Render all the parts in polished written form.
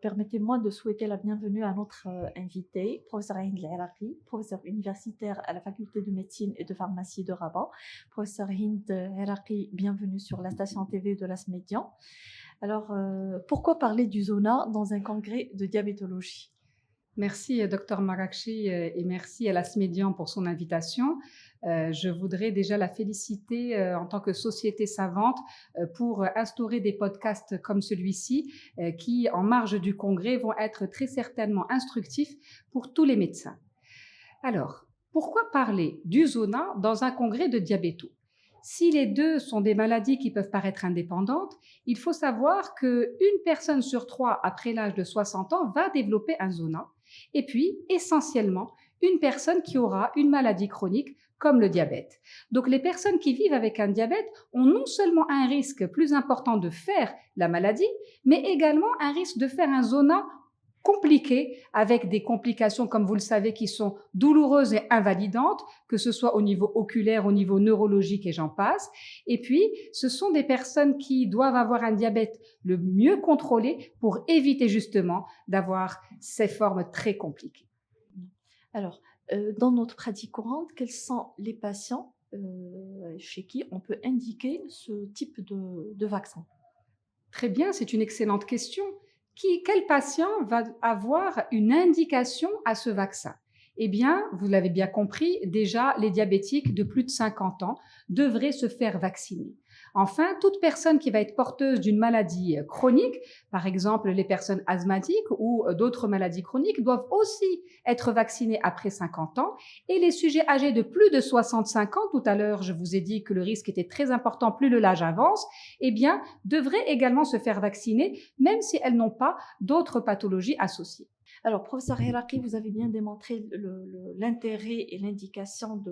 Permettez-moi de souhaiter la bienvenue à notre invité, professeur Hind El-Iraqi, professeur universitaire à la faculté de médecine et de pharmacie de Rabat. Professeur Hind El-Iraqi, bienvenue sur la station TV de l'As Médian. Alors, pourquoi parler du zona dans un congrès de diabétologie? Merci, Dr Marakchi, et merci à l'As Médian pour son invitation. Je voudrais déjà la féliciter en tant que société savante pour instaurer des podcasts comme celui-ci qui, en marge du congrès, vont être très certainement instructifs pour tous les médecins. Alors, pourquoi parler du zona dans un congrès de diabéto? Si les deux sont des maladies qui peuvent paraître indépendantes, il faut savoir qu'une personne sur trois après l'âge de 60 ans va développer un zona, et puis essentiellement une personne qui aura une maladie chronique comme le diabète. Donc les personnes qui vivent avec un diabète ont non seulement un risque plus important de faire la maladie, mais également un risque de faire un zona compliqué, avec des complications, comme vous le savez, qui sont douloureuses et invalidantes, que ce soit au niveau oculaire, au niveau neurologique et j'en passe. Et puis, ce sont des personnes qui doivent avoir un diabète le mieux contrôlé pour éviter justement d'avoir ces formes très compliquées. Alors, dans notre pratique courante, quels sont les patients chez qui on peut indiquer ce type de vaccin? Très bien, c'est une excellente question. Quel patient va avoir une indication à ce vaccin? Eh bien, vous l'avez bien compris, déjà, les diabétiques de plus de 50 ans devraient se faire vacciner. Enfin, toute personne qui va être porteuse d'une maladie chronique, par exemple les personnes asthmatiques ou d'autres maladies chroniques, doivent aussi être vaccinées après 50 ans. Et les sujets âgés de plus de 65 ans, tout à l'heure, je vous ai dit que le risque était très important plus l'âge avance, eh bien, devraient également se faire vacciner, même si elles n'ont pas d'autres pathologies associées. Alors, professeur Hiraki, vous avez bien démontré l'intérêt et l'indication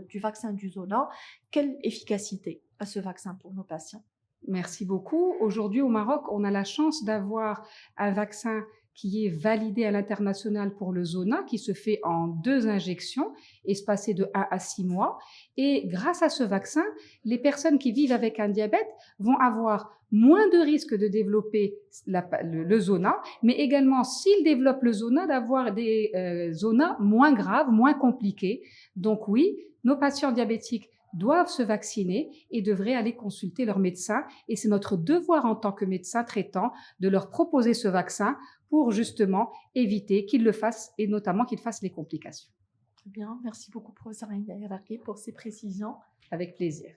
du vaccin du zona. Quelle efficacité a ce vaccin pour nos patients? Merci beaucoup. Aujourd'hui, au Maroc, on a la chance d'avoir un vaccin qui est validé à l'international pour le zona, qui se fait en 2 injections, espacées de 1 à 6 mois. Et grâce à ce vaccin, les personnes qui vivent avec un diabète vont avoir moins de risques de développer le zona, mais également, s'ils développent le zona, d'avoir des zonas moins graves, moins compliqués. Donc oui, nos patients diabétiques doivent se vacciner et devraient aller consulter leur médecin. Et c'est notre devoir en tant que médecin traitant de leur proposer ce vaccin pour justement éviter qu'ils le fassent et notamment qu'ils fassent les complications. Très bien, merci beaucoup, professeur Hiraki, pour ces précisions. Avec plaisir.